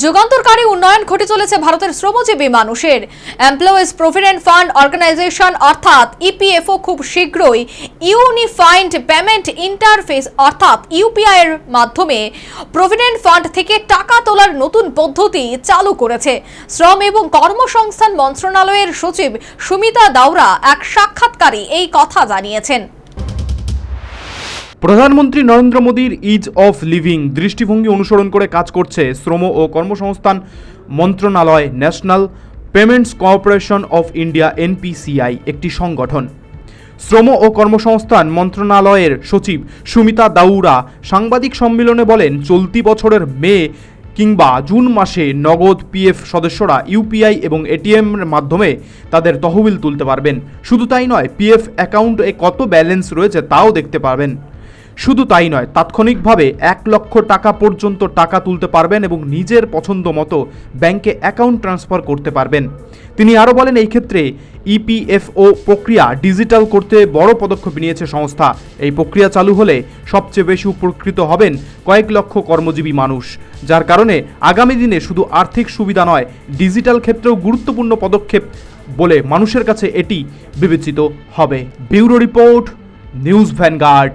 যুগান্তরকারী উন্নয়ন ঘটে চলেছে ভারতের শ্রমজীবী মানুষের। এমপ্লয়িজ প্রভিডেন্ট ফান্ড অর্গানাইজেশন অর্থাৎ ইপিএফও খুব শীঘ্রই ইউনিফাইড পেমেন্ট ইন্টারফেস অর্থাৎ ইউপিআই এর মাধ্যমে প্রভিডেন্ট ফান্ড থেকে টাকা তোলার নতুন পদ্ধতি চালু করেছে। শ্রম এবং কর্মসংস্থান মন্ত্রণালয়ের সচিব সুমিতা দাউরা এক সাক্ষাৎকারে এই কথা জানিয়েছেন। প্রধানমন্ত্রী নরেন্দ্র মোদীর ইজ অফ লিভিং দৃষ্টিভঙ্গি অনুসরণ করে কাজ করছে শ্রম ও কর্মসংস্থান মন্ত্রণালয়। National payments corporation of India NPCI একটি সংগঠন। শ্রম ও কর্মসংস্থান মন্ত্রণালয়ের সচিব সুমিতা দাউরা সাংবাদিক সম্মেলনে বলেন, চলতি বছরের মে কিংবা জুন মাসে নগদ পিএফ সদস্যরা ইউপিআই এবং এটিএম এর মাধ্যমে তাদের তহবিল তুলতে পারবেন। শুধু তাই নয়, পিএফ অ্যাকাউন্টে কত ব্যালেন্স রয়েছে তাও দেখতে পারবেন। শুধু তাই নয়, তাৎক্ষণিকভাবে 1 লক্ষ টাকা পর্যন্ত টাকা তুলতে পারবেন এবং নিজের পছন্দ মতো ব্যাংকে অ্যাকাউন্ট ট্রান্সফার করতে পারবেন। তিনি আরও বলেন, এই ক্ষেত্রে ইপিএফও প্রক্রিয়া ডিজিটাল করতে বড় পদক্ষেপ নিয়েছে সংস্থা। এই প্রক্রিয়া চালু হলে সবচেয়ে বেশি উপকৃত হবেন কয়েক লক্ষ কর্মজীবী মানুষ, যার কারণে আগামী দিনে শুধু আর্থিক সুবিধা নয়, ডিজিটাল ক্ষেত্রেও গুরুত্বপূর্ণ পদক্ষেপ বলে মানুষের কাছে এটি বিবেচিত হবে। Bureau report, news vanguard.